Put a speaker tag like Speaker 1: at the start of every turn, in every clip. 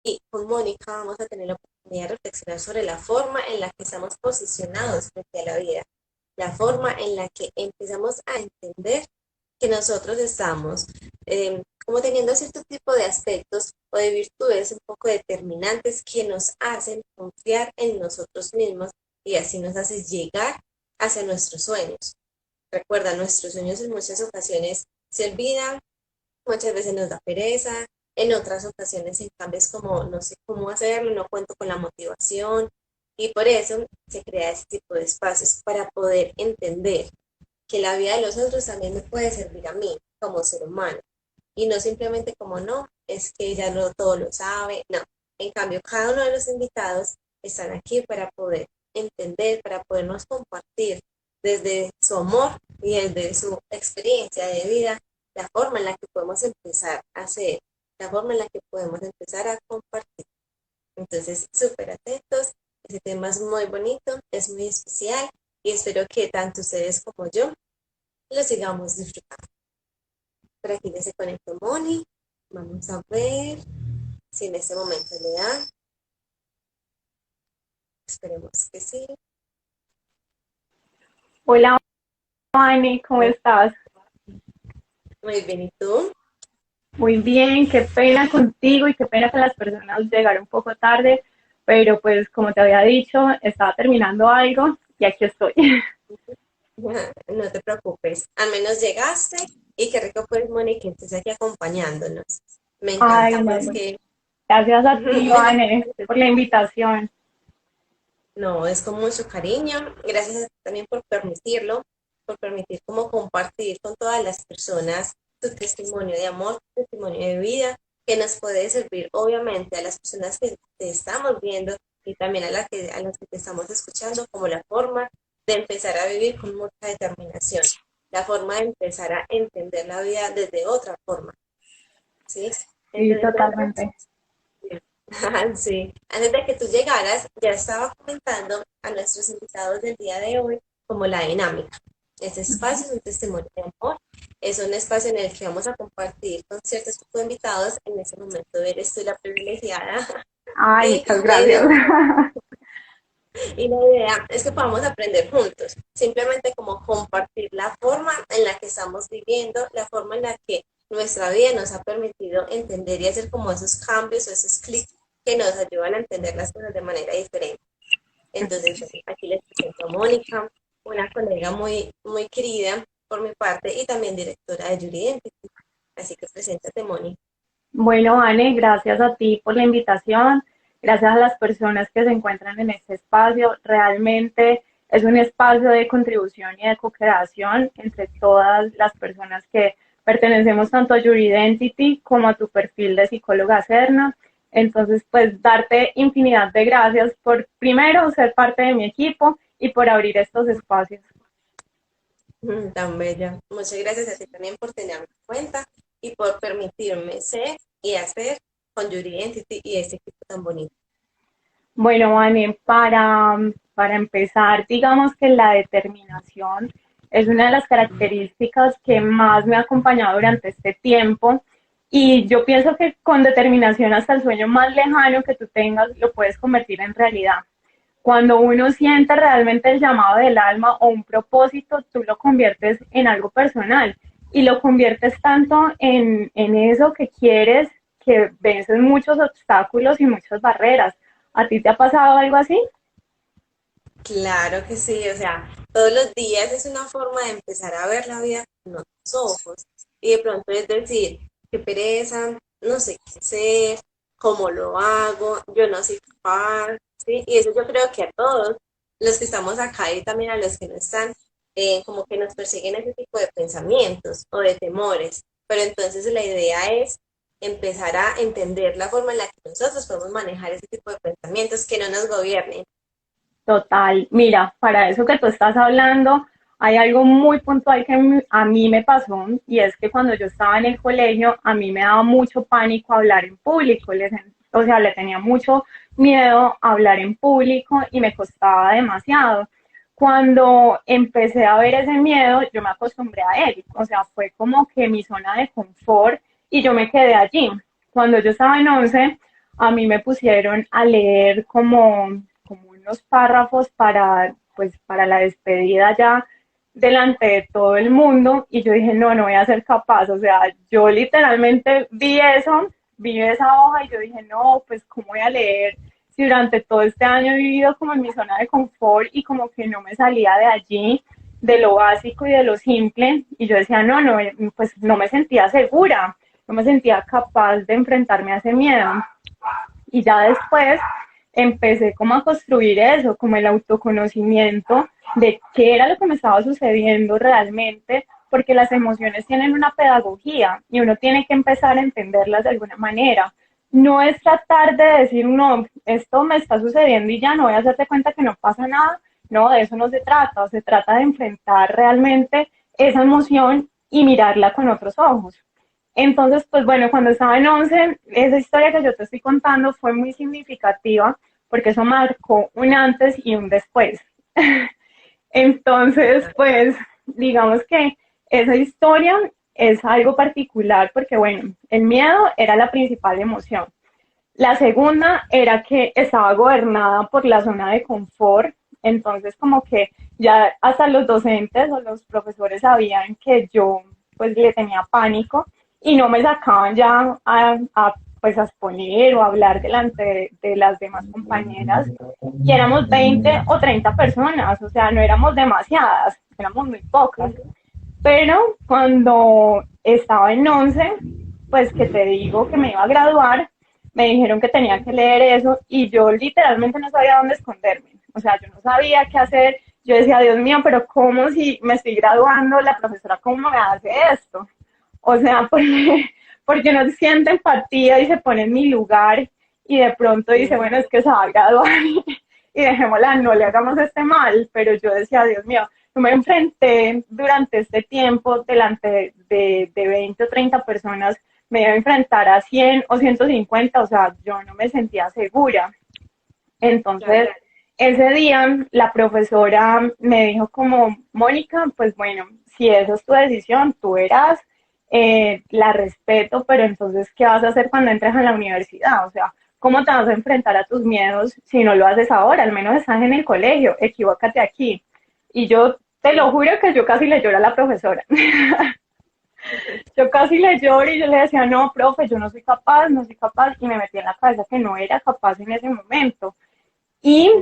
Speaker 1: Y con Mónica vamos a tener la oportunidad de reflexionar sobre la forma en la que estamos posicionados frente a la vida, la forma en la que empezamos a entender que nosotros estamos como teniendo cierto tipo de aspectos o de virtudes un poco determinantes que nos hacen confiar en nosotros mismos y así nos hace llegar hacia nuestros sueños. Recuerda, nuestros sueños en muchas ocasiones se olvidan, muchas veces nos da pereza, en otras ocasiones en cambio es como no sé cómo hacerlo, no cuento con la motivación y por eso se crea este tipo de espacios para poder entender que la vida de los otros también me puede servir a mí como ser humano y no simplemente como no, es que ella no todo lo sabe, no. En cambio, cada uno de los invitados están aquí para poder entender, para podernos compartir desde su amor y desde su experiencia de vida, la forma en la que podemos empezar a hacer, la forma en la que podemos empezar a compartir. Entonces, súper atentos, ese tema es muy bonito, es muy especial y espero que tanto ustedes como yo lo sigamos disfrutando. Por aquí ya se conectó Moni. Vamos a ver si en este momento le da. Esperemos que sí.
Speaker 2: Hola, Vane, ¿cómo estás?
Speaker 1: Muy bien, ¿y tú?
Speaker 2: Muy bien, qué pena contigo y qué pena que las personas llegaron un poco tarde, pero pues como te había dicho, estaba terminando algo y aquí estoy.
Speaker 1: No te preocupes. Al menos llegaste y qué rico pues, Moni, que estés aquí acompañándonos. Me
Speaker 2: Ay,
Speaker 1: encanta
Speaker 2: no,
Speaker 1: pues que...
Speaker 2: gracias a ti, Vane, por la invitación.
Speaker 1: No, es con mucho cariño. Gracias a ti también por permitirlo, por permitir como compartir con todas las personas tu testimonio de amor, tu testimonio de vida, que nos puede servir obviamente a las personas que te estamos viendo y también a las que te estamos escuchando como la forma de empezar a vivir con mucha determinación, la forma de empezar a entender la vida desde otra forma, ¿sí?
Speaker 2: Sí,
Speaker 1: Entonces,
Speaker 2: totalmente.
Speaker 1: sí, antes de que tú llegaras, ya estaba comentando a nuestros invitados del día de hoy como la dinámica. Este espacio es un testimonio de amor, es un espacio en el que vamos a compartir con ciertos tipos de invitados. En ese momento eres tú la privilegiada
Speaker 2: Ay,
Speaker 1: y
Speaker 2: muchas
Speaker 1: la
Speaker 2: gracias.
Speaker 1: idea, y la idea es que podamos aprender juntos, simplemente como compartir la forma en la que estamos viviendo, la forma en la que nuestra vida nos ha permitido entender y hacer como esos cambios o esos clics que nos ayudan a entender las cosas de manera diferente. Entonces, aquí les presento a Mónica, una colega muy, muy querida por mi parte y también directora de Yuri Identity. Así que preséntate, Mónica.
Speaker 2: Bueno, Vane, gracias a ti por la invitación, gracias a las personas que se encuentran en este espacio. Realmente es un espacio de contribución y de co-creación entre todas las personas que pertenecemos tanto a Your Identity como a tu perfil de psicóloga Cerna. Entonces, pues darte infinidad de gracias por primero ser parte de mi equipo y por abrir estos espacios.
Speaker 1: Tan bella. Muchas gracias a ti también por tenerme en cuenta y por permitirme ser y hacer con Yuri Identity y este equipo tan bonito.
Speaker 2: Bueno, Vane, para empezar, digamos que la determinación es una de las características que más me ha acompañado durante este tiempo y yo pienso que con determinación hasta el sueño más lejano que tú tengas lo puedes convertir en realidad. Cuando uno siente realmente el llamado del alma o un propósito, tú lo conviertes en algo personal y lo conviertes tanto en eso que quieres que vences muchos obstáculos y muchas barreras. ¿A ti te ha pasado algo así?
Speaker 1: Claro que sí, o sea, todos los días es una forma de empezar a ver la vida con otros ojos y de pronto es decir, qué pereza, no sé qué hacer, cómo lo hago, yo no soy capaz, ¿sí? Y eso yo creo que a todos los que estamos acá y también a los que no están, como que nos persiguen ese tipo de pensamientos o de temores, pero entonces la idea es empezar a entender la forma en la que nosotros podemos manejar ese tipo de pensamientos que no nos gobiernen.
Speaker 2: Total. Mira, para eso que tú estás hablando, hay algo muy puntual que a mí me pasó y es que cuando yo estaba en el colegio, a mí me daba mucho pánico hablar en público. O sea, le tenía mucho miedo a hablar en público y me costaba demasiado. Cuando empecé a ver ese miedo, yo me acostumbré a él. O sea, fue como que mi zona de confort y yo me quedé allí. Cuando yo estaba en 11, a mí me pusieron a leer como unos párrafos para, pues, para la despedida ya delante de todo el mundo y yo dije, no, no voy a ser capaz, o sea, yo literalmente vi eso, vi esa hoja y yo dije, no, pues, ¿cómo voy a leer si durante todo este año he vivido como en mi zona de confort y como que no me salía de allí, de lo básico y de lo simple? Y yo decía, no, no, pues no me sentía segura, no me sentía capaz de enfrentarme a ese miedo. Y ya después empecé como a construir eso, como el autoconocimiento de qué era lo que me estaba sucediendo realmente, porque las emociones tienen una pedagogía y uno tiene que empezar a entenderlas de alguna manera. No es tratar de decir, no, esto me está sucediendo y ya no voy a hacerte cuenta que no pasa nada. No, de eso no se trata de enfrentar realmente esa emoción y mirarla con otros ojos. Entonces, pues bueno, cuando estaba en 11, esa historia que yo te estoy contando fue muy significativa porque eso marcó un antes y un después. Entonces, pues digamos que esa historia es algo particular porque, bueno, el miedo era la principal emoción. La segunda era que estaba gobernada por la zona de confort, entonces como que ya hasta los docentes o los profesores sabían que yo pues le tenía pánico y no me sacaban ya pues a exponer o a hablar delante de las demás compañeras y éramos 20 o 30 personas, o sea, no éramos demasiadas, éramos muy pocas. Pero cuando estaba en 11, pues que te digo que me iba a graduar, me dijeron que tenía que leer eso y yo literalmente no sabía dónde esconderme. O sea, yo no sabía qué hacer. Yo decía, Dios mío, pero ¿cómo si me estoy graduando? La profesora, ¿cómo me hace esto? O sea, porque no siente empatía y se pone en mi lugar y de pronto dice, bueno, es que se va a graduar y dejémosla, no le hagamos este mal. Pero yo decía, Dios mío, yo me enfrenté durante este tiempo delante de 20 o 30 personas, me iba a enfrentar a 100 o 150, o sea, yo no me sentía segura. Entonces, ese día la profesora me dijo como, Mónica, pues bueno, si esa es tu decisión, tú verás, la respeto, pero entonces, ¿qué vas a hacer cuando entres a la universidad? O sea, ¿cómo te vas a enfrentar a tus miedos si no lo haces ahora? Al menos estás en el colegio, equivócate aquí. Y yo te lo juro que yo casi le lloro a la profesora. Yo casi le lloro y yo le decía, no, profe, yo no soy capaz, no soy capaz, y me metí en la cabeza que no era capaz en ese momento. Y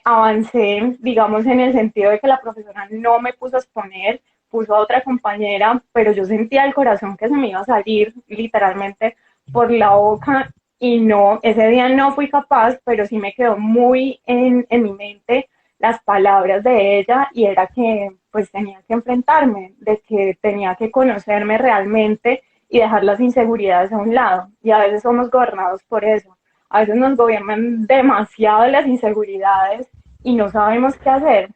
Speaker 2: avancé, digamos, en el sentido de que la profesora no me puso a exponer, puso a otra compañera, pero yo sentía el corazón que se me iba a salir literalmente por la boca y no, ese día no fui capaz, pero sí me quedó muy en mi mente las palabras de ella y era que pues tenía que enfrentarme, de que tenía que conocerme realmente y dejar las inseguridades a un lado. Y a veces somos gobernados por eso. A veces nos gobiernan demasiado las inseguridades y no sabemos qué hacer.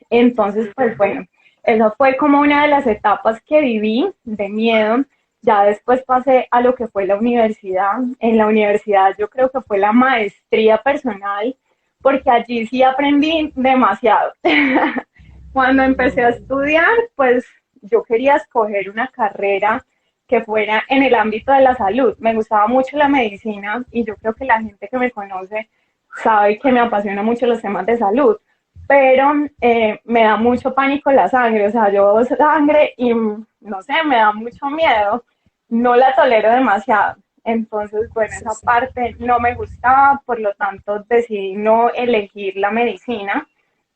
Speaker 2: Entonces, pues bueno, esa fue como una de las etapas que viví de miedo. Ya después pasé a lo que fue la universidad. En la universidad yo creo que fue la maestría personal, porque allí sí aprendí demasiado. Cuando empecé a estudiar, pues yo quería escoger una carrera que fuera en el ámbito de la salud. Me gustaba mucho la medicina y yo creo que la gente que me conoce sabe que me apasiona mucho los temas de salud, pero me da mucho pánico la sangre, o sea, yo veo sangre y no sé, me da mucho miedo, no la tolero demasiado. Entonces, bueno, esa parte no me gustaba, por lo tanto decidí no elegir la medicina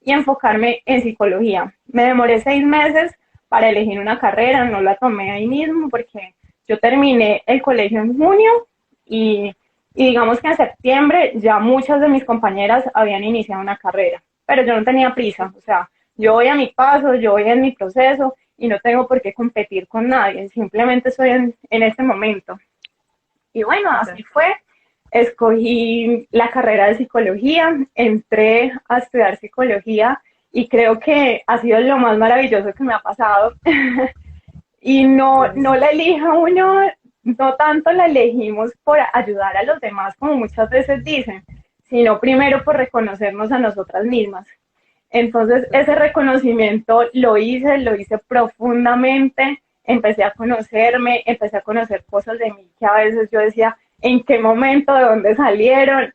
Speaker 2: y enfocarme en psicología. Me demoré 6 meses para elegir una carrera, no la tomé ahí mismo porque yo terminé el colegio en junio y digamos que en septiembre ya muchas de mis compañeras habían iniciado una carrera, pero yo no tenía prisa, o sea, yo voy a mi paso, yo voy en mi proceso y no tengo por qué competir con nadie, simplemente estoy en este momento. Y bueno, así fue. Escogí la carrera de psicología, entré a estudiar psicología y creo que ha sido lo más maravilloso que me ha pasado. Y no la elija uno, no tanto la elegimos por ayudar a los demás, como muchas veces dicen, sino primero por reconocernos a nosotras mismas. Entonces, ese reconocimiento lo hice profundamente, empecé a conocerme, empecé a conocer cosas de mí que a veces yo decía, en qué momento, de dónde salieron.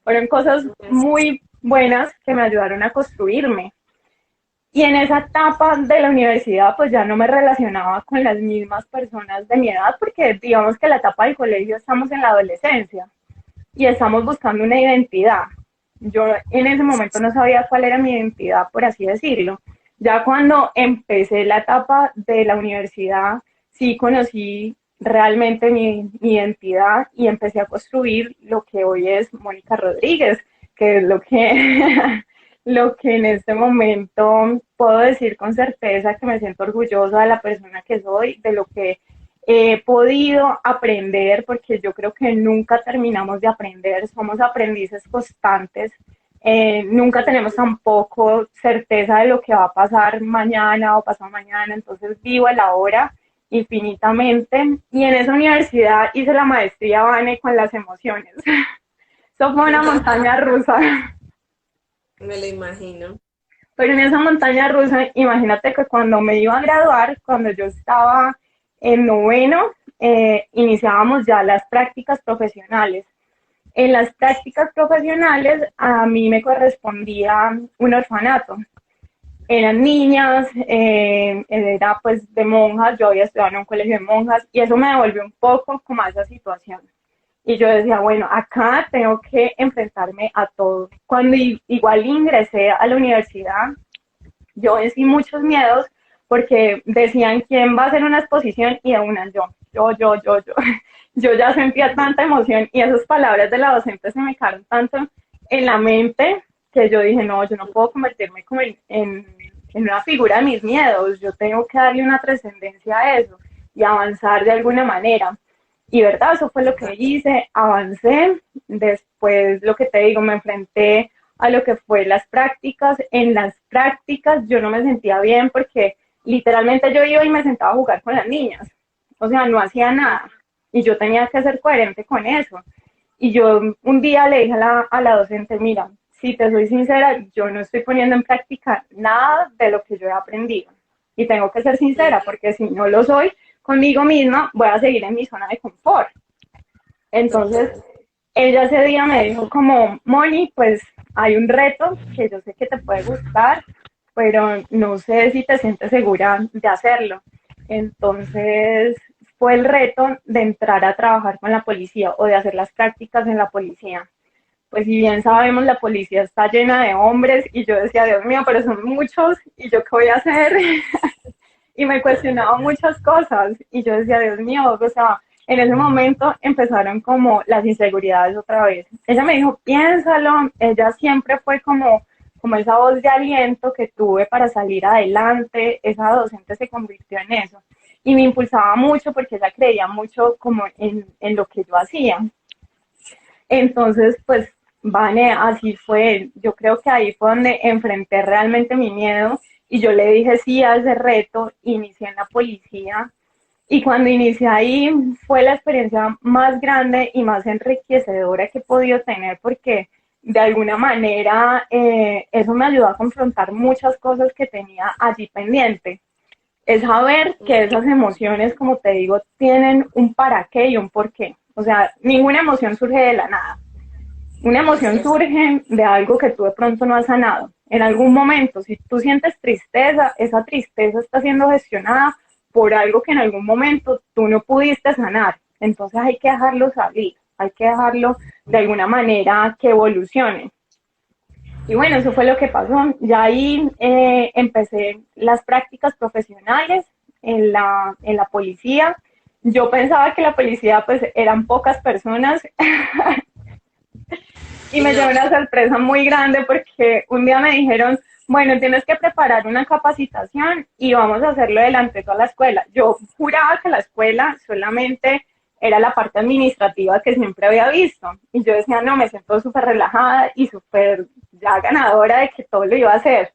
Speaker 2: Fueron cosas muy buenas que me ayudaron a construirme. Y en esa etapa de la universidad, pues ya no me relacionaba con las mismas personas de mi edad, porque digamos que la etapa del colegio estamos en la adolescencia y estamos buscando una identidad. Yo en ese momento no sabía cuál era mi identidad, por así decirlo. Ya cuando empecé la etapa de la universidad, sí conocí realmente mi identidad y empecé a construir lo que hoy es Mónica Rodríguez, que es lo que, lo que en este momento puedo decir con certeza que me siento orgullosa de la persona que soy, de lo que he podido aprender, porque yo creo que nunca terminamos de aprender, somos aprendices constantes, nunca tenemos tampoco certeza de lo que va a pasar mañana o pasado mañana, entonces vivo el ahora infinitamente. Y en esa universidad hice la maestría Vane con las emociones. Eso fue una montaña rusa.
Speaker 1: Me lo imagino.
Speaker 2: Pero en esa montaña rusa, imagínate que cuando me iba a graduar, cuando yo estaba en noveno, iniciábamos ya las prácticas profesionales. En las prácticas profesionales a mí me correspondía un orfanato. Eran niñas, era pues de monjas, yo había estudiado en un colegio de monjas y eso me devolvió un poco como a esa situación. Y yo decía, bueno, acá tengo que enfrentarme a todo. Cuando igual ingresé a la universidad, yo vencí muchos miedos porque decían quién va a hacer una exposición y de una yo. Yo ya sentía tanta emoción y esas palabras de la docente se me quedaron tanto en la mente que yo dije, no, yo no puedo convertirme como en una figura de mis miedos, yo tengo que darle una trascendencia a eso y avanzar de alguna manera. Y verdad, eso fue lo que hice, avancé, después lo que te digo, me enfrenté a lo que fue las prácticas. En las prácticas yo no me sentía bien porque literalmente yo iba y me sentaba a jugar con las niñas, o sea, no hacía nada y yo tenía que ser coherente con eso. Y yo un día le dije a la docente, mira, si te soy sincera, yo no estoy poniendo en práctica nada de lo que yo he aprendido. Y tengo que ser sincera, porque si no lo soy conmigo misma, voy a seguir en mi zona de confort. Entonces,
Speaker 1: Total.
Speaker 2: ella ese día me dijo como, Moni, pues hay un reto que yo sé que te puede gustar, pero no sé si te sientes segura de hacerlo. Entonces, fue el reto de entrar a trabajar con la policía o de hacer las prácticas en la policía. Pues si bien sabemos, la policía está llena de hombres y yo decía, Dios mío, pero son muchos y yo qué voy a hacer. Y me cuestionaba muchas cosas y yo decía, Dios mío, o sea, en ese momento empezaron como las inseguridades otra vez. Ella me dijo, piénsalo, ella siempre fue como esa voz de aliento que tuve para salir adelante, esa docente se convirtió en eso. Y me impulsaba mucho porque ella creía mucho como en lo que yo hacía. Entonces, pues, Vane, así fue. Yo creo que ahí fue donde enfrenté realmente mi miedo y yo le dije sí a ese reto, inicié en la policía y cuando inicié ahí fue la experiencia más grande y más enriquecedora que he podido tener porque de alguna manera eso me ayudó a confrontar muchas cosas que tenía allí pendiente. Es saber que esas emociones, como te digo, tienen un para qué y un por qué. O sea, ninguna emoción surge de la nada. Una
Speaker 1: Así
Speaker 2: emoción
Speaker 1: es.
Speaker 2: surge de algo que tú de pronto no has sanado. En algún momento, si tú sientes tristeza, esa tristeza está siendo gestionada por algo que en algún momento tú no pudiste sanar. Entonces hay que dejarlo salir, hay que dejarlo de alguna manera que evolucione. Y bueno, eso fue lo que pasó. Ya ahí empecé las prácticas profesionales en la policía. Yo pensaba que la policía pues eran pocas personas y
Speaker 1: Y
Speaker 2: me llevé
Speaker 1: no,
Speaker 2: una sorpresa muy grande porque un día me dijeron, bueno, tienes que preparar una capacitación y vamos a hacerlo delante de toda la escuela. Yo juraba que la escuela solamente era la parte administrativa que siempre había visto. Y yo decía, no, me siento súper relajada y súper ya ganadora de que todo lo iba a hacer.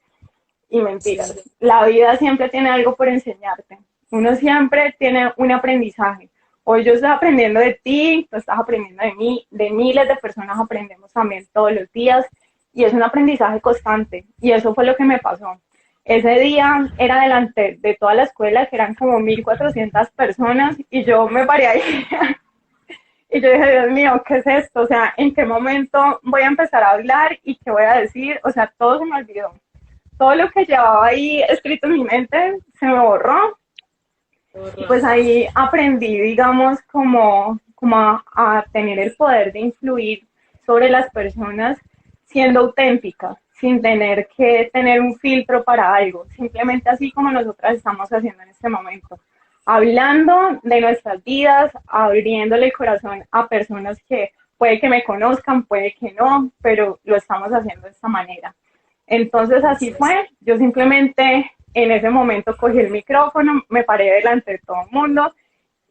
Speaker 2: Y mentiras,
Speaker 1: sí,
Speaker 2: la vida siempre tiene algo por enseñarte. Uno siempre tiene un aprendizaje. Hoy yo estoy aprendiendo de ti, tú estás aprendiendo de mí, de miles de personas aprendemos también todos los días y es un aprendizaje constante. Y eso fue lo que me pasó. Ese día era delante de toda la escuela, que eran como 1.400 personas, y yo me paré ahí Y yo dije, Dios mío, ¿qué es esto? O sea, ¿en qué momento voy a empezar a hablar y qué voy a decir? O sea, todo se me olvidó. Todo lo que llevaba ahí escrito en mi mente se me borró. Y
Speaker 1: Horror.
Speaker 2: pues ahí aprendí, digamos, como a tener el poder de influir sobre las personas siendo auténtica, sin tener que tener un filtro para algo, simplemente así como nosotras estamos haciendo en este momento, hablando de nuestras vidas, abriéndole el corazón a personas que puede que me conozcan, puede que no, pero lo estamos haciendo de esta manera. Entonces así
Speaker 1: Así es.
Speaker 2: fue, yo simplemente en ese momento cogí el micrófono, me paré delante de todo el mundo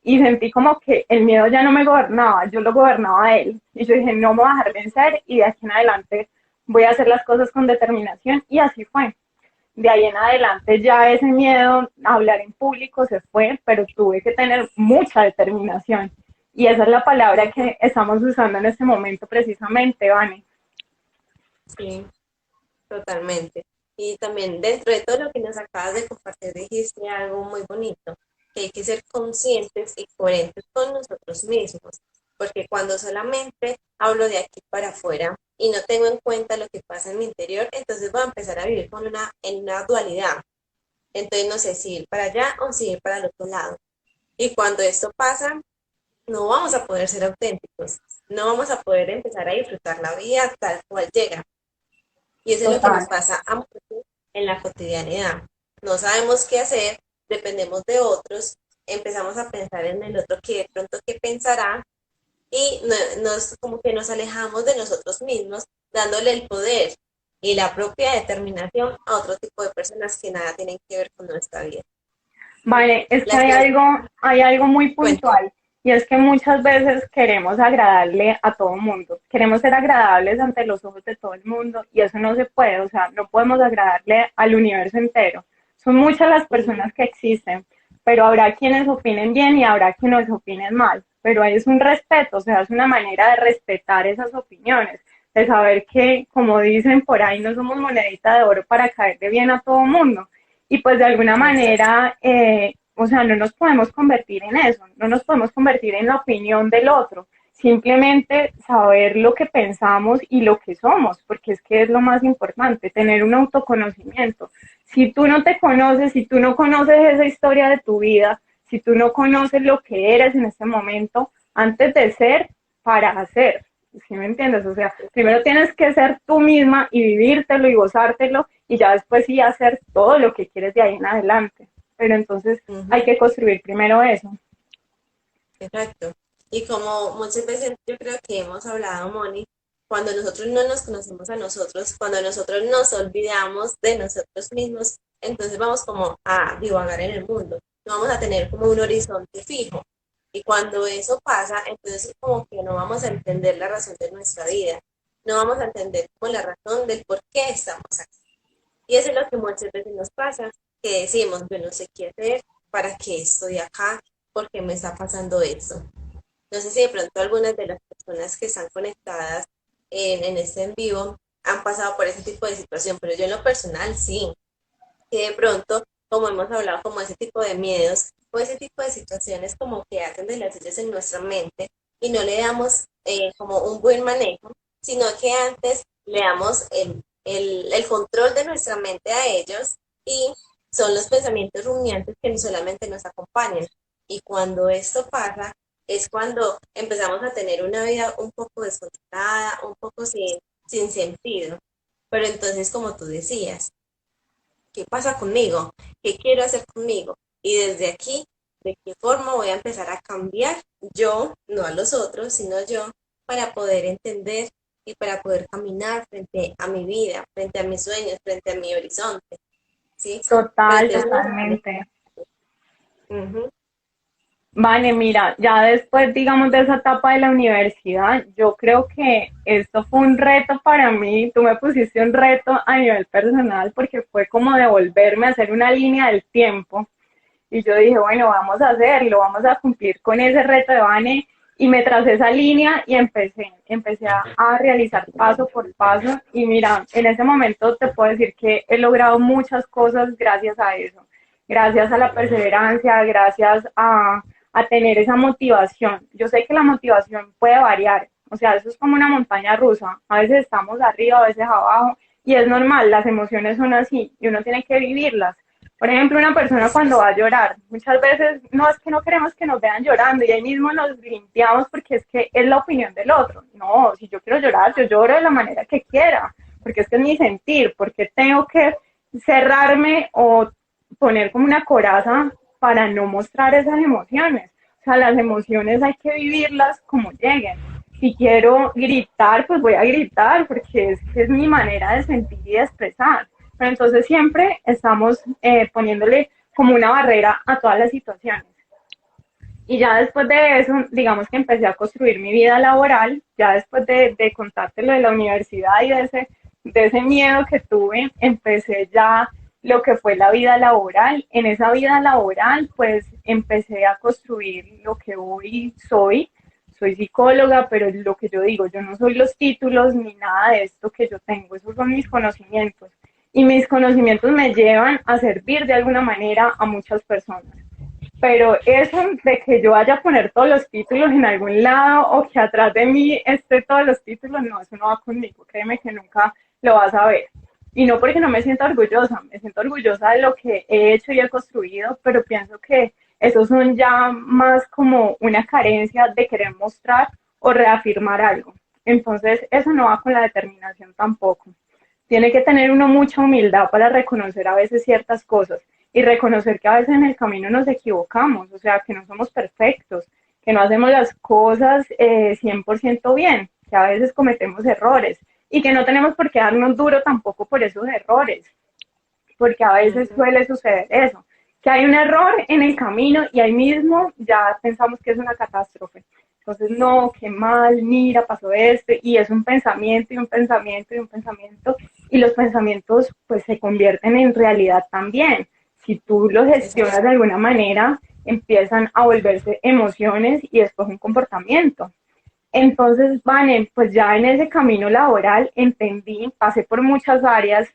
Speaker 2: y sentí como que el miedo ya no me gobernaba, yo lo gobernaba a él. Y yo dije, no me voy a dejar vencer y de aquí en adelante voy a hacer las cosas con determinación y así fue. De ahí en adelante ya ese miedo a hablar en público se fue, pero tuve que tener mucha determinación. Y esa es la palabra
Speaker 1: Ujú.
Speaker 2: que estamos usando en este momento precisamente, Vane.
Speaker 1: Sí, totalmente. Y también dentro de todo lo que nos acabas de compartir, dijiste algo muy bonito, que hay que ser conscientes y coherentes con nosotros mismos, porque cuando solamente hablo de aquí para afuera y no tengo en cuenta lo que pasa en mi interior, entonces voy a empezar a vivir en una dualidad. Entonces no sé si ir para allá o si ir para el otro lado. Y cuando esto pasa, no vamos a poder ser auténticos, no vamos a poder empezar a disfrutar la vida tal cual llega. Y eso es lo que nos
Speaker 2: Total.
Speaker 1: pasa a muchos en la cotidianidad. No sabemos qué hacer, dependemos de otros, empezamos a pensar en el otro que de pronto qué pensará y nos, como que nos alejamos de nosotros mismos, dándole el poder y la propia determinación a otro tipo de personas que nada tienen que ver con nuestra vida.
Speaker 2: Vale, es que
Speaker 1: Las personas,
Speaker 2: hay algo muy
Speaker 1: cuéntame.
Speaker 2: puntual y es que muchas veces queremos agradarle a todo el mundo, queremos ser agradables ante los ojos de todo el mundo y eso no se puede, o sea, no podemos agradarle al universo entero. Son muchas las
Speaker 1: Ujú.
Speaker 2: personas que existen, pero habrá quienes opinen bien y habrá quienes opinen mal, pero ahí es un respeto, o sea, es una manera de respetar esas opiniones, de saber que, como dicen por ahí, no somos monedita de oro para caerle bien a todo el mundo y pues de alguna
Speaker 1: Exacto.
Speaker 2: manera, o sea, no nos podemos convertir en eso, no nos podemos convertir en la opinión del otro, simplemente saber lo que pensamos y lo que somos, porque es que es lo más importante, tener un autoconocimiento. Si tú no te conoces, si tú no conoces esa historia de tu vida, si tú no conoces lo que eres en este momento, antes de ser, para hacer. ¿Sí me entiendes? O sea, primero tienes que ser tú misma y vivírtelo y gozártelo y ya después sí hacer todo lo que quieres de ahí en adelante. Pero entonces hay
Speaker 1: Ujú.
Speaker 2: que construir primero eso.
Speaker 1: Exacto. Y como muchas veces yo creo que hemos hablado, Moni, cuando nosotros no nos conocemos a nosotros, cuando nosotros nos olvidamos de nosotros mismos, entonces vamos como a divagar en el mundo, no vamos a tener como un horizonte fijo. Y cuando eso pasa, entonces como que no vamos a entender la razón de nuestra vida, no vamos a entender como la razón del por qué estamos aquí. Y eso es lo que muchas veces nos pasa, que decimos, yo no sé qué hacer, para qué estoy acá, por qué me está pasando esto. No sé si de pronto algunas de las personas que están conectadas en este en vivo han pasado por ese tipo de situación, pero yo en lo personal sí, que de pronto, como hemos hablado, como ese tipo de miedos o ese tipo de situaciones como que hacen de las suyas en nuestra mente y no le damos como un buen manejo, sino que antes le damos el control de nuestra mente a ellos y son los pensamientos rumiantes que solamente nos acompañan. Y cuando esto pasa, es cuando empezamos a tener una vida un poco descontrolada, un poco sin sentido. Pero entonces, como tú decías, ¿qué pasa conmigo? ¿Qué quiero hacer conmigo? Y desde aquí, ¿de qué forma voy a empezar a cambiar yo, no a los otros, sino yo, para poder entender y para poder caminar frente a mi vida, frente a mis sueños, frente a mi horizonte, ¿sí? Pero
Speaker 2: Total,
Speaker 1: entonces,
Speaker 2: totalmente.
Speaker 1: ujú,
Speaker 2: Vale, mira, ya después, digamos, de esa etapa de la universidad, yo creo que esto fue un reto para mí. Tú me pusiste un reto a nivel personal porque fue como devolverme a hacer una línea del tiempo. Y yo dije, bueno, vamos a hacerlo, vamos a cumplir con ese reto de Vane. Y me tracé esa línea y empecé a realizar paso por paso. Y mira, en ese momento te puedo decir que he logrado muchas cosas gracias a eso. Gracias a la perseverancia, gracias a tener esa motivación. Yo sé que la motivación puede variar, o sea, eso es como una montaña rusa, a veces estamos arriba, a veces abajo, y es normal, las emociones son así, y uno tiene que vivirlas. Por ejemplo, una persona
Speaker 1: Así
Speaker 2: cuando
Speaker 1: es.
Speaker 2: va a llorar, muchas veces no es que no queremos que nos vean llorando y ahí mismo nos limpiamos porque es que es la opinión del otro. No, si yo quiero llorar, yo lloro de la manera que quiera, porque es que es mi sentir, porque tengo que cerrarme o poner como una coraza para no mostrar esas emociones. O sea, las emociones hay que vivirlas como lleguen. Si quiero gritar, pues voy a gritar porque es mi manera de sentir y de expresar. Pero entonces siempre estamos poniéndole como una barrera a todas las situaciones. Y ya después de eso, digamos que empecé a construir mi vida laboral, ya después de contarte lo de la universidad y de ese miedo que tuve, empecé ya lo que fue la vida laboral. En esa vida laboral, pues empecé a construir lo que hoy soy. Soy psicóloga, pero lo que yo digo, yo no soy los títulos ni nada de esto que yo tengo, esos son mis conocimientos. Y mis conocimientos me llevan a servir de alguna manera a muchas personas. Pero eso de que yo vaya a poner todos los títulos en algún lado o que atrás de mí esté todos los títulos, no, eso no va conmigo, créeme que nunca lo vas a ver. Y no porque no me sienta orgullosa, me siento orgullosa de lo que he hecho y he construido, pero pienso que esos son ya más como una carencia de querer mostrar o reafirmar algo. Entonces, eso no va con la determinación tampoco. Tiene que tener uno mucha humildad para reconocer a veces ciertas cosas y reconocer que a veces en el camino nos equivocamos, o sea, que no somos perfectos, que no hacemos las cosas 100% bien, que a veces cometemos errores y que no tenemos por qué darnos duro tampoco por esos errores, porque a veces
Speaker 1: Ujú.
Speaker 2: suele suceder eso, que hay un error en el camino y ahí mismo ya pensamos que es una catástrofe. Entonces, no, qué mal, mira, pasó esto, y es un pensamiento y un pensamiento y un pensamiento, y los pensamientos pues se convierten en realidad también. Si tú los gestionas de
Speaker 1: Exacto.
Speaker 2: alguna manera, empiezan a volverse emociones y después un comportamiento. Entonces, Vane, pues ya en ese camino laboral entendí, pasé por muchas áreas,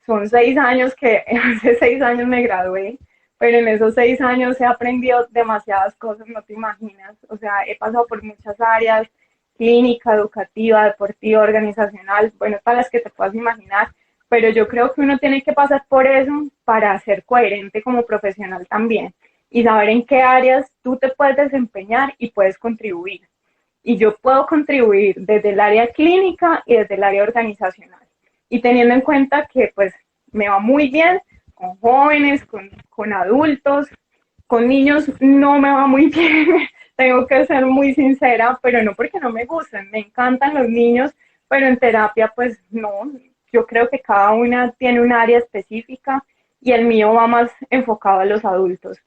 Speaker 2: son 6 años que hace 6 años me gradué, pero en esos 6 años he aprendido demasiadas cosas, no te imaginas. O sea, he pasado por muchas áreas, clínica, educativa, deportiva, organizacional, bueno, todas las que te puedas imaginar, pero yo creo que uno tiene que pasar por eso para ser coherente como profesional también y saber en qué áreas tú te puedes desempeñar y puedes contribuir. Y yo puedo contribuir desde el área clínica y desde el área organizacional. Y teniendo en cuenta que pues me va muy bien con jóvenes, con adultos, con niños no me va muy bien, tengo que ser muy sincera, pero no porque no me gusten, me encantan los niños, pero en terapia pues no, yo creo que cada una tiene un área específica y el mío va más enfocado a los adultos.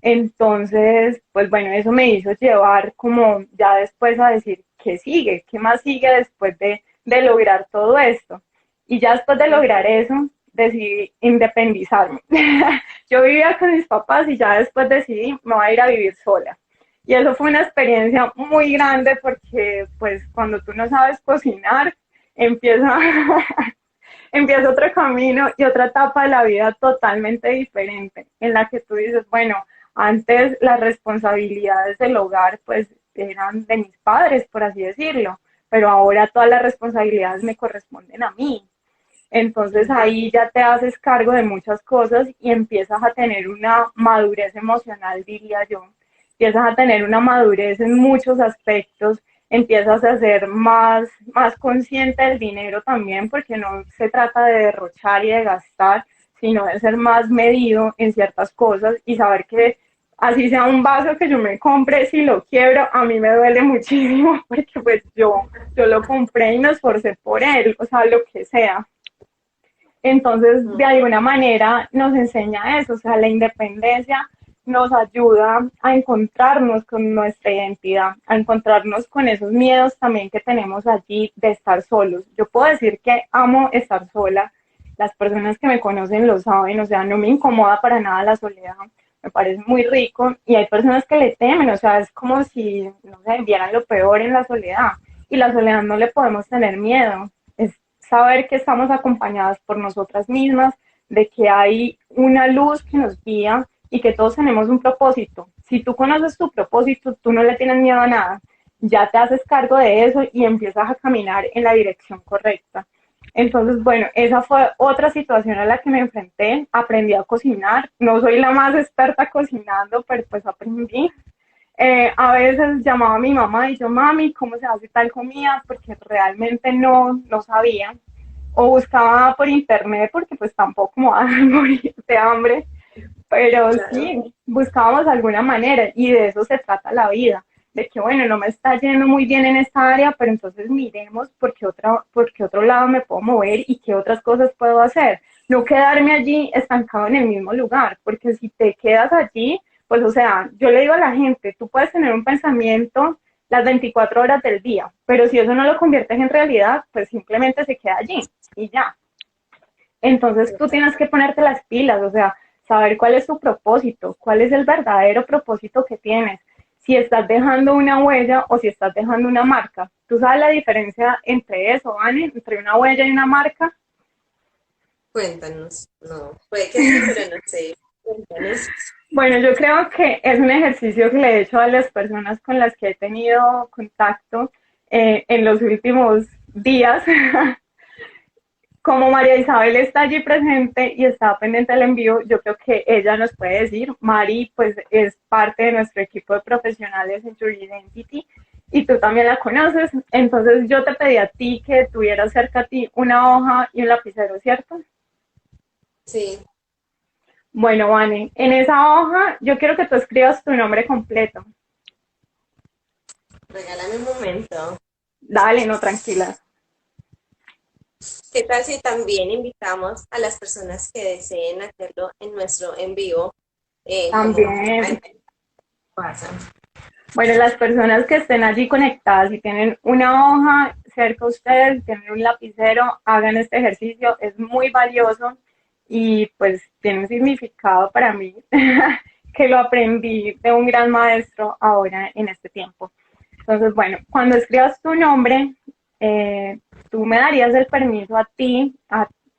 Speaker 2: Entonces, pues bueno, eso me hizo llevar como ya después a decir, ¿qué sigue? ¿Qué más sigue después de lograr todo esto? Y ya después de lograr
Speaker 1: Ujú.
Speaker 2: eso, decidí independizarme. Yo vivía con mis papás y ya después decidí, me voy a ir a vivir sola. Y eso fue una experiencia muy grande porque pues cuando tú no sabes cocinar, empieza, empieza otro camino y otra etapa de la vida totalmente diferente, en la que tú dices, bueno, antes las responsabilidades del hogar pues eran de mis padres, por así decirlo, pero ahora todas las responsabilidades me corresponden a mí. Entonces
Speaker 1: Ujú.
Speaker 2: ahí ya te haces cargo de muchas cosas y empiezas a tener una madurez emocional, diría yo. Empiezas a tener una madurez en muchos aspectos, empiezas a ser más consciente del dinero también, porque no se trata de derrochar y de gastar, sino de ser más medido en ciertas cosas y saber que así sea un vaso que yo me compre, si lo quiebro, a mí me duele muchísimo, porque pues yo lo compré y me esforcé por él, o sea, lo que sea. Entonces, de
Speaker 1: Ujú.
Speaker 2: alguna manera nos enseña eso, o sea, la independencia nos ayuda a encontrarnos con nuestra identidad, a encontrarnos con esos miedos también que tenemos allí de estar solos. Yo puedo decir que amo estar sola, las personas que me conocen lo saben, o sea, no me incomoda para nada la soledad, me parece muy rico y hay personas que le temen, o sea, es como si, no sé, vieran lo peor en la soledad y la soledad no le podemos tener miedo, es saber que estamos acompañadas por nosotras mismas, de que hay una luz que nos guía y que todos tenemos un propósito. si tú conoces tu propósito, tú no le tienes miedo a nada, ya te haces cargo de eso y empiezas a caminar en la dirección correcta. Entonces, bueno, esa fue otra situación a la que me enfrenté, aprendí a cocinar, no soy la más experta cocinando, pero pues aprendí. A veces llamaba a mi mamá y yo, mami, ¿cómo se hace tal comida? Porque realmente no sabía. O buscaba por internet porque pues tampoco me va a morir de hambre, pero
Speaker 1: Claro,
Speaker 2: sí, buscábamos alguna manera y de eso se trata la vida, de que bueno, no me está yendo muy bien en esta área, pero entonces miremos por qué otro lado me puedo mover y qué otras cosas puedo hacer. No quedarme allí estancado en el mismo lugar, porque si te quedas allí, pues o sea, yo le digo a la gente, tú puedes tener un pensamiento las 24 horas del día, pero si eso no lo conviertes en realidad, pues simplemente se queda allí y ya. Entonces tú tienes que ponerte las pilas, o sea, saber cuál es tu propósito, cuál es el verdadero propósito que tienes, si estás dejando una huella o si estás dejando una marca. ¿Tú sabes la diferencia entre eso, Anne, entre una huella y una marca?
Speaker 1: cuéntanos. No, puede que sí, pero no sé. Cuéntanos.
Speaker 2: Bueno, yo creo que es un ejercicio que le he hecho a las personas con las que he tenido contacto en los últimos días. Como María Isabel está allí presente y está pendiente del envío, yo creo que ella nos puede decir, Mari, pues es parte de nuestro equipo de profesionales en Your Identity y tú también la conoces, entonces yo te pedí a ti que tuvieras cerca a ti una hoja y un lapicero, ¿cierto?
Speaker 1: Sí,
Speaker 2: Bueno, Vane, en esa hoja yo quiero que tú escribas tu nombre completo.
Speaker 1: regálame un momento.
Speaker 2: Dale, no, tranquila.
Speaker 1: ¿Qué tal si también invitamos a las personas que deseen hacerlo en nuestro en vivo? Como
Speaker 2: También.
Speaker 1: pasa.
Speaker 2: Bueno, las personas que estén allí conectadas y tienen una hoja cerca a ustedes, tienen un lapicero, hagan este ejercicio, es muy valioso y pues tiene un significado para mí que lo aprendí de un gran maestro ahora en este tiempo. Entonces, bueno, cuando escribas tu nombre, tú me darías el permiso a ti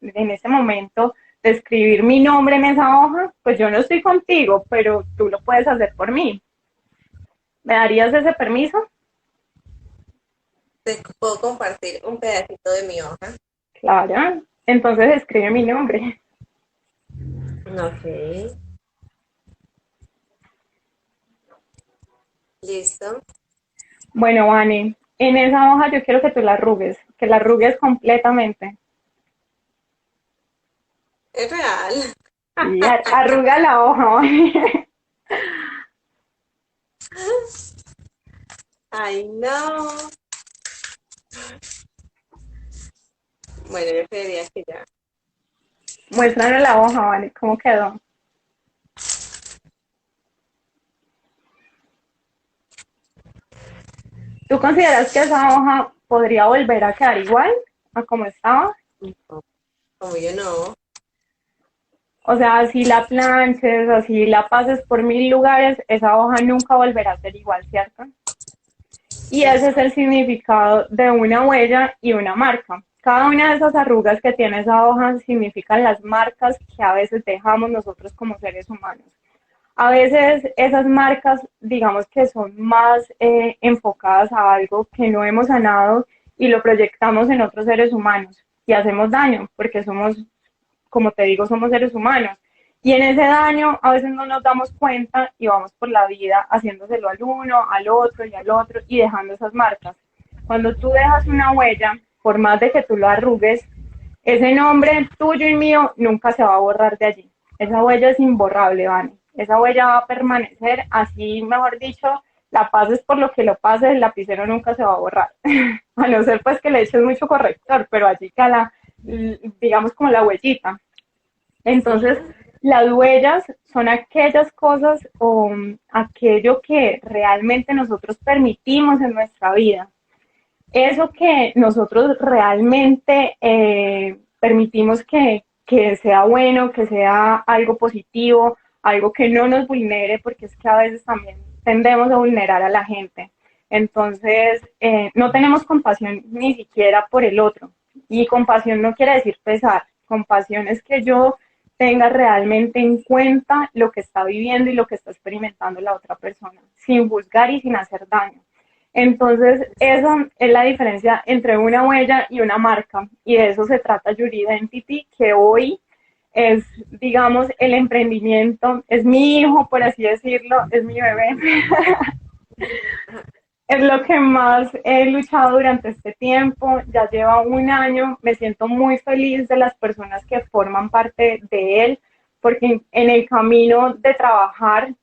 Speaker 2: en ese momento de escribir mi nombre en esa hoja, pues yo no estoy contigo, pero tú lo puedes hacer por mí. ¿Me darías ese permiso?
Speaker 1: Te puedo compartir un pedacito de mi hoja.
Speaker 2: Claro. Entonces escribe mi nombre.
Speaker 1: Ok, listo.
Speaker 2: Bueno, Vane, en esa hoja yo quiero que la arrugues completamente.
Speaker 1: Es real.
Speaker 2: Sí, arruga la hoja, Vane.
Speaker 1: Ay, no. Bueno, yo creería que ya.
Speaker 2: Muéstranos la hoja, Vane, cómo quedó. ¿Tú consideras que esa hoja podría volver a quedar igual a como estaba?
Speaker 1: No, como yo no.
Speaker 2: O sea, si la planches, así la pases por mil lugares, esa hoja nunca volverá a ser igual, ¿cierto? Y ese es el
Speaker 1: Exacto.
Speaker 2: significado de una huella y una marca. Cada una de esas arrugas que tiene esa hoja significan las marcas que a veces dejamos nosotros como seres humanos. A veces esas marcas, digamos que son más enfocadas a algo que no hemos sanado y lo proyectamos en otros seres humanos y hacemos daño porque somos, como te digo, somos seres humanos. Y en ese daño a veces no nos damos cuenta y vamos por la vida haciéndoselo al uno, al otro y al otro y dejando esas marcas. Cuando tú dejas una huella, por más de que tú lo arrugues, ese nombre tuyo y mío nunca se va a borrar de allí. Esa huella es imborrable, Vani. Esa huella va a permanecer así, mejor dicho, la pases por lo que lo pases, el lapicero nunca se va a borrar. A no ser pues que le eches mucho corrector, pero allí queda digamos como la huellita. Entonces,
Speaker 1: Ujú.
Speaker 2: las huellas son aquellas cosas o aquello que realmente nosotros permitimos en nuestra vida. Eso que nosotros realmente permitimos que sea bueno, que sea algo positivo, algo que no nos vulnere, porque es que a veces también tendemos a vulnerar a la gente. Entonces, no tenemos compasión ni siquiera por el otro. Y compasión no quiere decir pesar. Compasión es que yo tenga realmente en cuenta lo que está viviendo y lo que está experimentando la otra persona, sin juzgar y sin hacer daño. Entonces, esa es la diferencia entre una huella y una marca, y de eso se trata Your Identity, que hoy es, digamos, el emprendimiento, es mi hijo, por así decirlo, es mi bebé. Es lo que más he luchado durante este tiempo, ya lleva un año, me siento muy feliz de las personas que forman parte de él, porque en el camino de trabajar,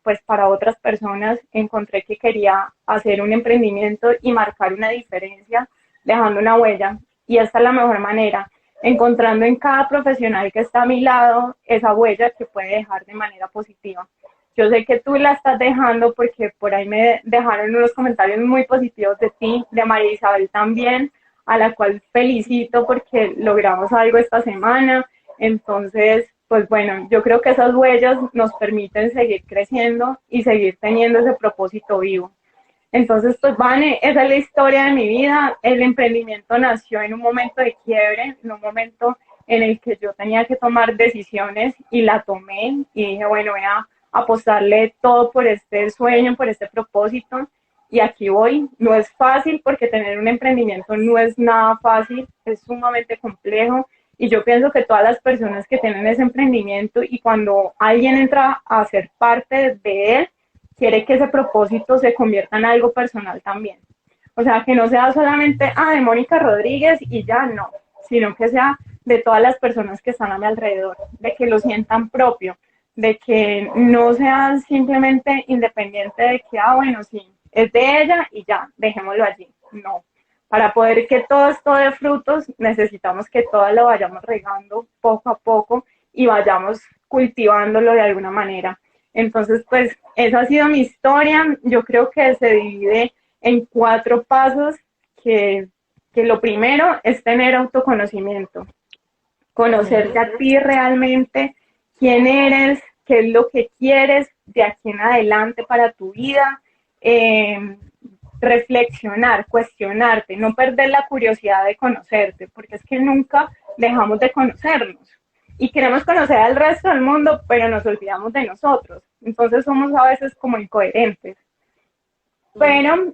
Speaker 2: pues para otras personas, encontré que quería hacer un emprendimiento y marcar una diferencia, dejando una huella, y esta es la mejor manera, encontrando en cada profesional que está a mi lado esa huella que puede dejar de manera positiva. Yo sé que tú la estás dejando porque por ahí me dejaron unos comentarios muy positivos de ti, de María Isabel también, a la cual felicito porque logramos algo esta semana. Entonces, pues bueno, yo creo que esas huellas nos permiten seguir creciendo y seguir teniendo ese propósito vivo. Entonces, pues Vane, esa es la historia de mi vida. El emprendimiento nació en un momento de quiebre, en un momento en el que yo tenía que tomar decisiones y la tomé y dije, bueno, voy a apostarle todo por este sueño, por este propósito. Y aquí voy. No es fácil porque tener un emprendimiento no es nada fácil, es sumamente complejo. Y yo pienso que todas las personas que tienen ese emprendimiento y cuando alguien entra a ser parte de él, quiere que ese propósito se convierta en algo personal también. O sea, que no sea solamente, de Mónica Rodríguez y ya no, sino que sea de todas las personas que están a mi alrededor, de que lo sientan propio, de que no sea simplemente independiente de que, bueno, sí, es de ella y ya, dejémoslo allí. No. Para poder que todo esto dé frutos, necesitamos que todo lo vayamos regando poco a poco y vayamos cultivándolo de alguna manera. Entonces, pues esa ha sido mi historia. Yo creo que se divide en 4 pasos, que lo primero es tener autoconocimiento, conocerte a ti realmente, quién eres, qué es lo que quieres de aquí en adelante para tu vida, reflexionar, cuestionarte, no perder la curiosidad de conocerte, porque es que nunca dejamos de conocernos y queremos conocer al resto del mundo, pero nos olvidamos de nosotros. Entonces somos a veces como incoherentes. Pero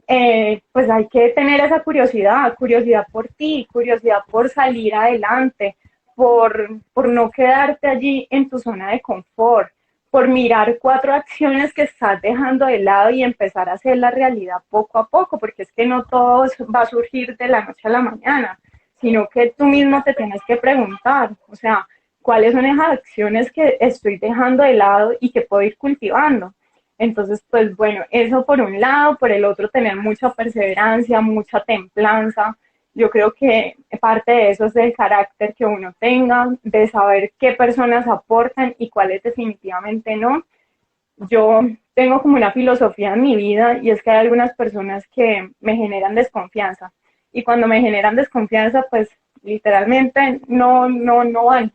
Speaker 2: pues hay que tener esa curiosidad, curiosidad por ti, curiosidad por salir adelante, por no quedarte allí en tu zona de confort, por mirar 4 acciones que estás dejando de lado y empezar a hacer la realidad poco a poco, porque es que no todo va a surgir de la noche a la mañana, sino que tú mismo te tienes que preguntar, o sea, ¿cuáles son esas acciones que estoy dejando de lado y que puedo ir cultivando? Entonces, pues bueno, eso por un lado, por el otro tener mucha perseverancia, mucha templanza. Yo creo que parte de eso es el carácter que uno tenga, de saber qué personas aportan y cuáles definitivamente no. Yo tengo como una filosofía en mi vida y es que hay algunas personas que me generan desconfianza y cuando me generan desconfianza, pues literalmente no van.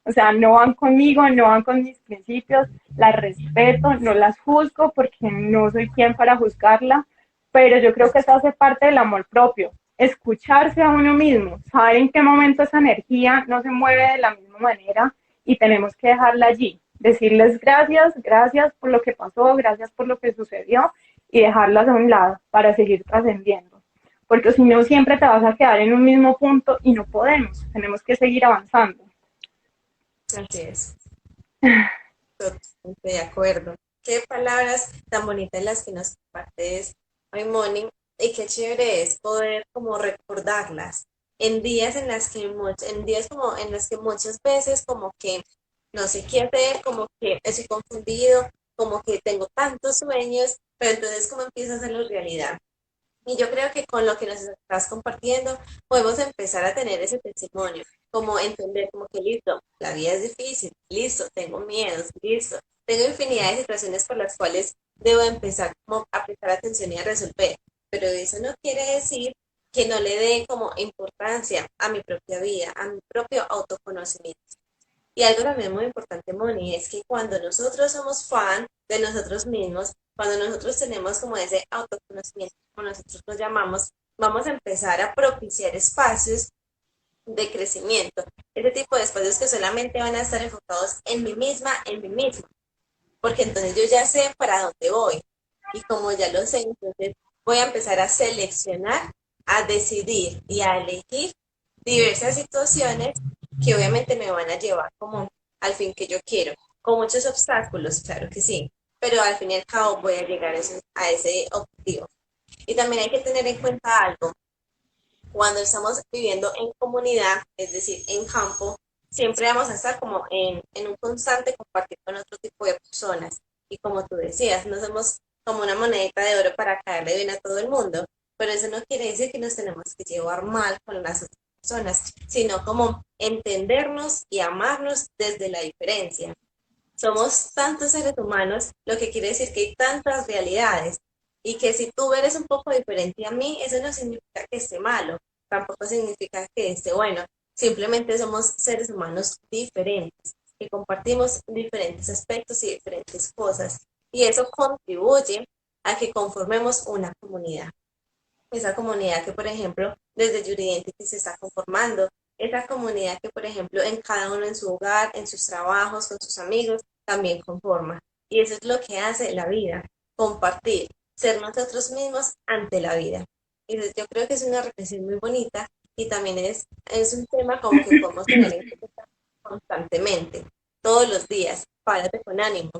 Speaker 2: O sea, no van conmigo, no van con mis principios, las respeto, no las juzgo porque no soy quien para juzgarla, pero yo creo que eso hace parte del amor propio, escucharse a uno mismo, saber en qué momento esa energía no se mueve de la misma manera y tenemos que dejarla allí, decirles gracias, gracias por lo que pasó, gracias por lo que sucedió y dejarlas a un lado para seguir trascendiendo. Porque si no, siempre te vas a quedar en un mismo punto y no podemos, tenemos que seguir avanzando.
Speaker 1: Así es, totalmente de acuerdo. Qué palabras tan bonitas las que nos compartes hoy, Moni, y qué chévere es poder como recordarlas en días en días como en los que muchas veces como que no sé qué hacer, como que estoy confundido, como que tengo tantos sueños, pero entonces cómo empiezo a hacerlo realidad. Y yo creo que con lo que nos estás compartiendo podemos empezar a tener ese testimonio, como entender como que listo, la vida es difícil, listo, tengo miedos, listo, tengo infinidad de situaciones por las cuales debo empezar como a prestar atención y a resolver, pero eso no quiere decir que no le dé como importancia a mi propia vida, a mi propio autoconocimiento. Y algo también muy importante, Moni, es que cuando nosotros somos fan de nosotros mismos, cuando nosotros tenemos como ese autoconocimiento, como nosotros lo llamamos, vamos a empezar a propiciar espacios de crecimiento, ese tipo de espacios que solamente van a estar enfocados en mí misma, porque entonces yo ya sé para dónde voy. Y como ya lo sé, entonces voy a empezar a seleccionar, a decidir y a elegir diversas situaciones que obviamente me van a llevar como al fin que yo quiero, con muchos obstáculos, claro que sí, pero al fin y al cabo voy a llegar a ese objetivo. Y también hay que tener en cuenta algo, cuando estamos viviendo en comunidad, es decir, en campo, siempre vamos a estar como en un constante compartir con otro tipo de personas. Y como tú decías, no somos como una monedita de oro para caerle bien a todo el mundo, pero eso no quiere decir que nos tenemos que llevar mal con las otras personas, sino como entendernos y amarnos desde la diferencia. Somos tantos seres humanos, lo que quiere decir que hay tantas realidades y que si tú eres un poco diferente a mí, eso no significa que esté malo, tampoco significa que esté bueno, simplemente somos seres humanos diferentes, que compartimos diferentes aspectos y diferentes cosas y eso contribuye a que conformemos una comunidad. Esa comunidad que, por ejemplo, desde Yuri se está conformando, esa comunidad que, por ejemplo, en cada uno en su hogar, en sus trabajos, con sus amigos, también conforma. Y eso es lo que hace la vida, compartir, ser nosotros mismos ante la vida. Y yo creo que es una reflexión muy bonita y también es un tema como que podemos tener en cuenta constantemente, todos los días. Párate con ánimo,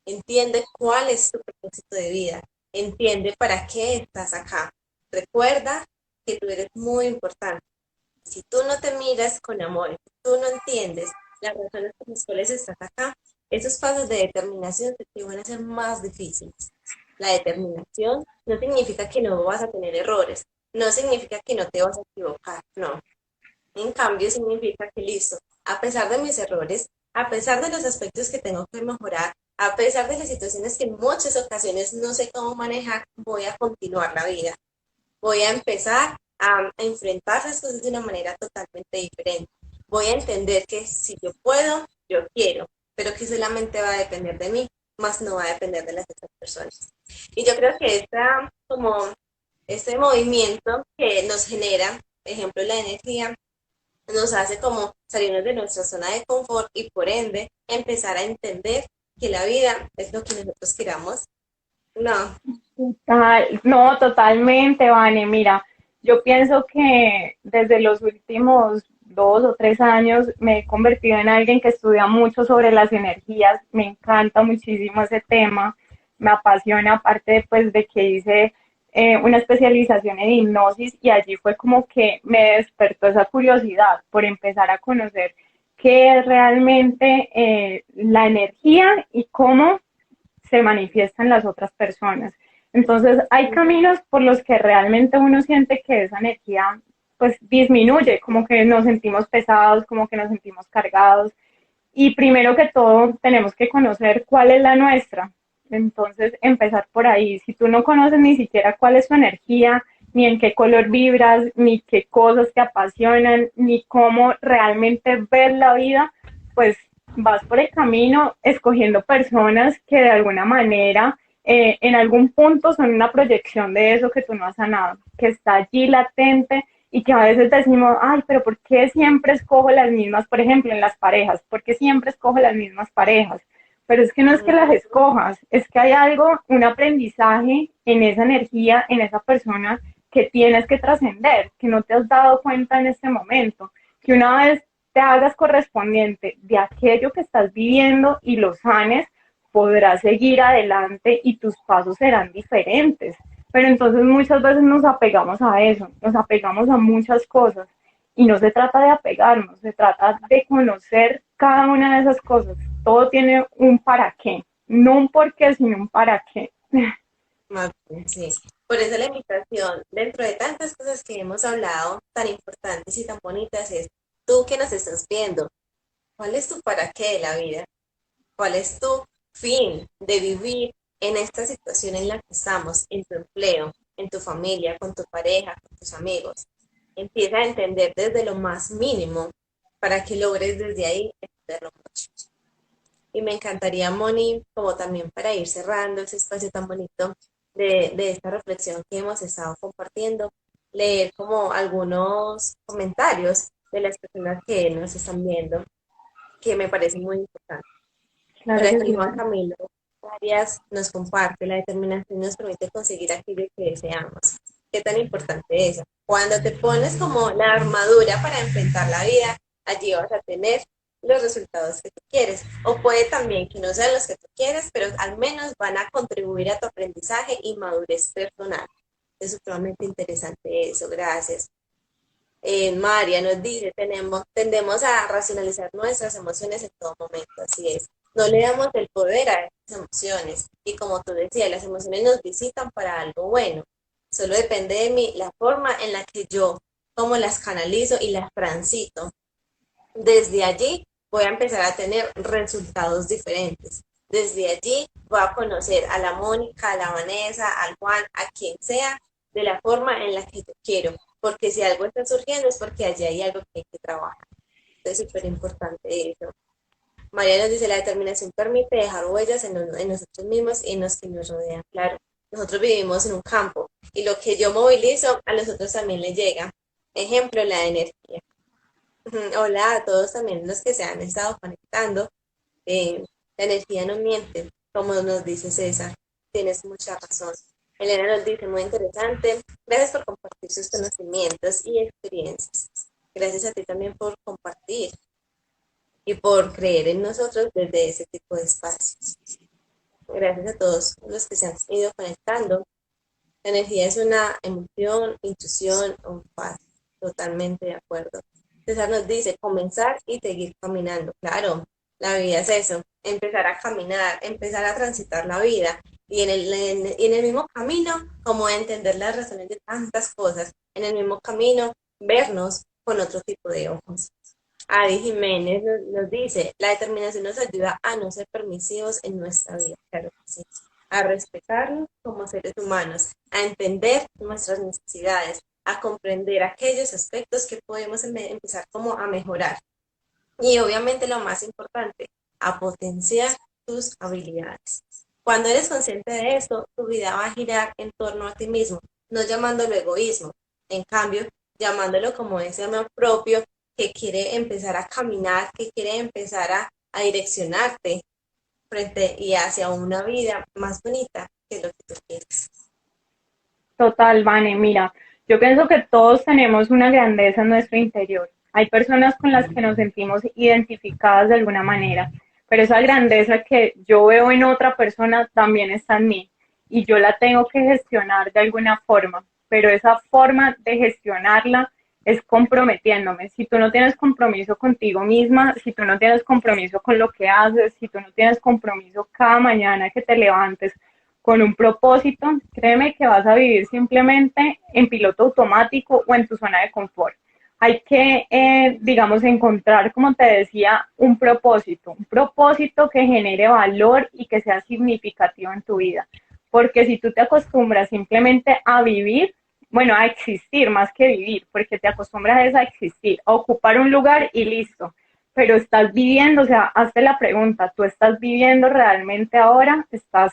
Speaker 1: entiende cuál es tu propósito de vida, entiende para qué estás acá. Recuerda que tú eres muy importante. Si tú no te miras con amor, si tú no entiendes las razones por las cuales estás acá, esos pasos de determinación te van a ser más difíciles. La determinación no significa que no vas a tener errores, no significa que no te vas a equivocar, no. En cambio, significa que listo, a pesar de mis errores, a pesar de los aspectos que tengo que mejorar, a pesar de las situaciones que en muchas ocasiones no sé cómo manejar, voy a continuar la vida, voy a empezar a enfrentar las cosas de una manera totalmente diferente. Voy a entender que si yo puedo, yo quiero, pero que solamente va a depender de mí, más no va a depender de las otras personas. Y yo creo que como este movimiento que nos genera, por ejemplo, la energía, nos hace como salirnos de nuestra zona de confort y por ende empezar a entender que la vida es lo que nosotros queramos. No,
Speaker 2: No, totalmente, Vane. Mira, yo pienso que desde los últimos 2 o 3 años me he convertido en alguien que estudia mucho sobre las energías. Me encanta muchísimo ese tema. Me apasiona, aparte pues, de que hice una especialización en hipnosis y allí fue como que me despertó esa curiosidad por empezar a conocer qué es realmente la energía y cómo se manifiesta en las otras personas. Entonces hay caminos por los que realmente uno siente que esa energía pues disminuye, como que nos sentimos pesados, como que nos sentimos cargados. Y primero que todo tenemos que conocer cuál es la nuestra. Entonces empezar por ahí. Si tú no conoces ni siquiera cuál es tu energía, ni en qué color vibras, ni qué cosas te apasionan, ni cómo realmente ves la vida, pues vas por el camino escogiendo personas que de alguna manera en algún punto son una proyección de eso que tú no has sanado, que está allí latente y que a veces decimos, ay, pero ¿por qué siempre escojo las mismas, por ejemplo, en las parejas? ¿Por qué siempre escojo las mismas parejas? Pero es que no es que las escojas, es que hay algo, un aprendizaje en esa energía, en esa persona que tienes que trascender, que no te has dado cuenta en este momento, que una vez te hagas correspondiente de aquello que estás viviendo y lo sanes, podrás seguir adelante y tus pasos serán diferentes. Pero entonces muchas veces nos apegamos a eso, nos apegamos a muchas cosas y no se trata de apegarnos, se trata de conocer cada una de esas cosas. Todo tiene un para qué, no un por qué, sino un para qué.
Speaker 1: más bien, sí. Por eso la invitación, dentro de tantas cosas que hemos hablado, tan importantes y tan bonitas, es tú que nos estás viendo, ¿cuál es tu para qué de la vida? ¿Cuál es tu fin de vivir en esta situación en la que estamos, en tu empleo, en tu familia, con tu pareja, con tus amigos? Empieza a entender desde lo más mínimo para que logres desde ahí entenderlo mucho. Y me encantaría, Moni, como también para ir cerrando ese espacio tan bonito de esta reflexión que hemos estado compartiendo, leer como algunos comentarios de las personas que nos están viendo, que me parece muy importante.
Speaker 2: Claro
Speaker 1: Para
Speaker 2: que
Speaker 1: que el
Speaker 2: sí.
Speaker 1: Juan Camilo Arias nos comparte, la determinación nos permite conseguir aquello que deseamos. ¿Qué tan importante es eso? Cuando te pones como la armadura para enfrentar la vida, allí vas a tener los resultados que tú quieres. O puede también que no sean los que tú quieres, pero al menos van a contribuir a tu aprendizaje y madurez personal. Es supremamente interesante eso, gracias. María nos dice, tendemos a racionalizar nuestras emociones en todo momento, así es. No le damos el poder a esas emociones. Y como tú decías, las emociones nos visitan para algo bueno. Solo depende de mí la forma en la que yo, cómo las canalizo y las transito. Desde allí voy a empezar a tener resultados diferentes. Desde allí voy a conocer a la Mónica, a la Vanessa, al Juan, a quien sea, de la forma en la que yo quiero. Porque si algo está surgiendo es porque allí hay algo que hay que trabajar. Entonces es súper importante eso. María nos dice, la determinación permite dejar huellas en nosotros mismos y en los que nos rodean. Claro, nosotros vivimos en un campo y lo que yo movilizo a los otros también les llega. Ejemplo, la energía. Hola a todos también los que se han estado conectando. La energía no miente, como nos dice César. Tienes mucha razón. Elena nos dice, muy interesante. Gracias por compartir sus conocimientos y experiencias. Gracias a ti también por compartir y por creer en nosotros desde ese tipo de espacios. Gracias a todos los que se han ido conectando. La energía es una emoción, intuición o paz. Totalmente de acuerdo. César nos dice comenzar y seguir caminando. Claro, la vida es eso, empezar a caminar, empezar a transitar la vida y y en el mismo camino, como entender las razones de tantas cosas, en el mismo camino, vernos con otro tipo de ojos. Adi Jiménez nos dice, la determinación nos ayuda a no ser permisivos en nuestra vida, claro que sí, a respetarnos como seres humanos, a entender nuestras necesidades, a comprender aquellos aspectos que podemos empezar como a mejorar. Y obviamente lo más importante, a potenciar tus habilidades. Cuando eres consciente de esto, tu vida va a girar en torno a ti mismo, no llamándolo egoísmo, en cambio, llamándolo como ese amor propio que quiere empezar a caminar, que quiere empezar a direccionarte frente y hacia una vida más bonita que lo que tú quieres.
Speaker 2: Total, Vane, mira, yo pienso que todos tenemos una grandeza en nuestro interior. Hay personas con las que nos sentimos identificadas de alguna manera, pero esa grandeza que yo veo en otra persona también está en mí y yo la tengo que gestionar de alguna forma, pero esa forma de gestionarla es comprometiéndome. Si tú no tienes compromiso contigo misma, si tú no tienes compromiso con lo que haces, si tú no tienes compromiso cada mañana que te levantes con un propósito, créeme que vas a vivir simplemente en piloto automático o en tu zona de confort. Hay que, digamos, encontrar, como te decía, un propósito que genere valor y que sea significativo en tu vida. Porque si tú te acostumbras simplemente a vivir, bueno, a existir más que vivir, porque te acostumbras a existir, a ocupar un lugar y listo. Pero estás viviendo, o sea, hazte la pregunta, ¿tú estás viviendo realmente ahora? ¿Estás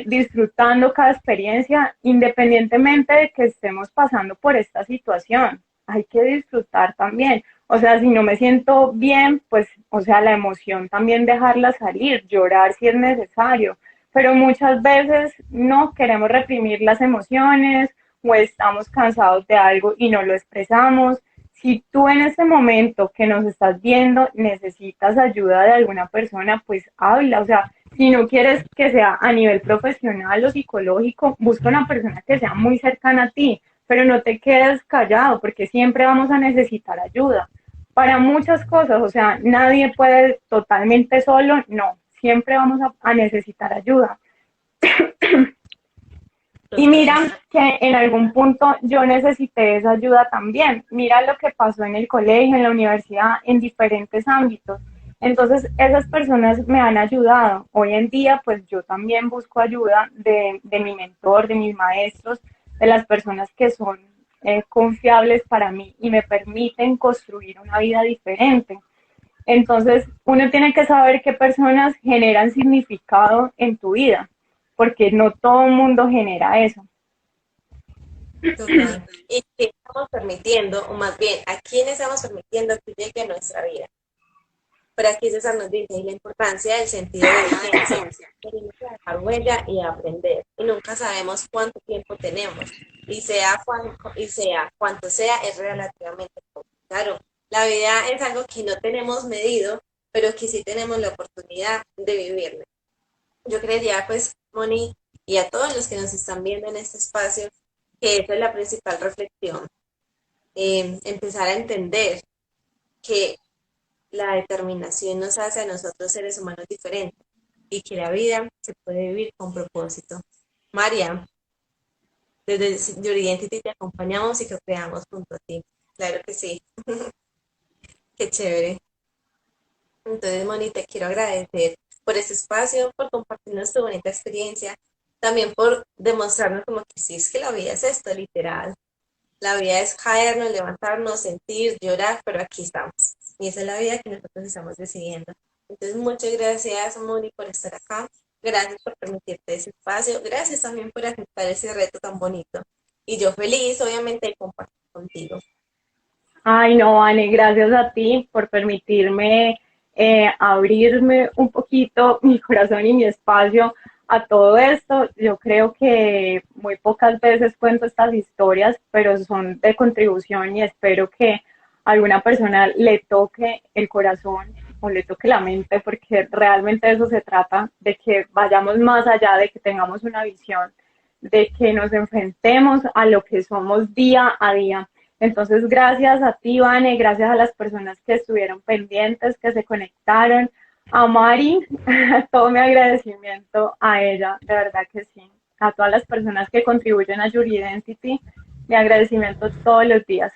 Speaker 2: disfrutando cada experiencia, independientemente de que estemos pasando por esta situación? Hay que disfrutar también. O sea, si no me siento bien, pues, o sea, la emoción también dejarla salir, llorar si es necesario. Pero muchas veces no queremos reprimir las emociones o estamos cansados de algo y no lo expresamos. Si tú en este momento que nos estás viendo necesitas ayuda de alguna persona, pues habla. O sea, si no quieres que sea a nivel profesional o psicológico, busca una persona que sea muy cercana a ti, pero no te quedes callado porque siempre vamos a necesitar ayuda para muchas cosas. O sea, nadie puede totalmente solo, no, siempre vamos a necesitar ayuda. Y
Speaker 1: Total.
Speaker 2: mira que en algún punto yo necesité esa ayuda también. Mira lo que pasó en el colegio, en la universidad, en diferentes ámbitos. Entonces, esas personas me han ayudado. Hoy en día, pues yo también busco ayuda de mi mentor, de mis maestros, de las personas que son confiables para mí y me permiten construir una vida diferente. Entonces, uno tiene que saber qué personas generan significado en tu vida, porque no todo el mundo genera eso.
Speaker 1: Total. ¿Y qué estamos permitiendo, o más bien, a quién estamos permitiendo que llegue a nuestra vida? Pero aquí César nos dice y la importancia del sentido de urgencia. Tenemos que dejar huella y aprender. Y nunca sabemos cuánto tiempo tenemos. Y sea cuanto sea, es relativamente poco. Claro, la vida es algo que no tenemos medido, pero que sí tenemos la oportunidad de vivirlo. Yo creería, pues, Moni, y a todos los que nos están viendo en este espacio, que esa es la principal reflexión. Empezar a entender que la determinación nos hace a nosotros seres humanos diferentes y que la vida se puede vivir con propósito. María, desde Your Identity te acompañamos y que creamos junto a ti. Claro que sí, qué chévere. Entonces, Moni, te quiero agradecer por este espacio, por compartirnos tu bonita experiencia, también por demostrarnos como que sí, es que la vida es esto, literal. La vida es caernos, levantarnos, sentir, llorar, pero aquí estamos. Y esa es la vida que nosotros estamos decidiendo. Entonces, muchas gracias, Moni, por estar acá. Gracias por permitirte ese espacio. Gracias también por aceptar ese reto tan bonito. Y yo feliz, obviamente, de compartir contigo.
Speaker 2: Ay, no, Vane, gracias a ti por permitirme abrirme un poquito mi corazón y mi espacio a todo esto. Yo creo que muy pocas veces cuento estas historias, pero son de contribución y espero que a alguna persona le toque el corazón o le toque la mente, porque realmente de eso se trata, de que vayamos más allá, de que tengamos una visión, de que nos enfrentemos a lo que somos día a día. Entonces, gracias a ti, Vane, gracias a las personas que estuvieron pendientes, que se conectaron, a Mari, todo mi agradecimiento a ella, de verdad que sí. A todas las personas que contribuyen a Your Identity, mi agradecimiento todos los días.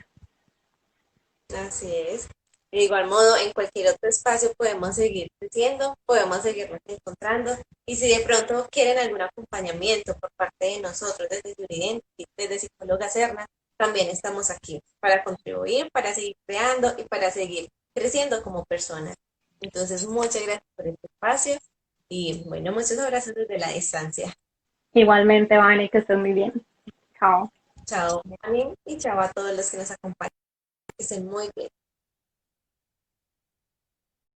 Speaker 1: Así es. De igual modo, en cualquier otro espacio podemos seguir creciendo, podemos seguirnos encontrando. Y si de pronto quieren algún acompañamiento por parte de nosotros, desde Yuridenti, desde Psicóloga Serna, también estamos aquí para contribuir, para seguir creando y para seguir creciendo como personas. Entonces, muchas gracias por este espacio y bueno, muchos abrazos desde la distancia.
Speaker 2: Igualmente, Vane, que estés muy bien. Chao.
Speaker 1: Chao, Mami, y chao a todos los que nos acompañan. Que estén muy bien.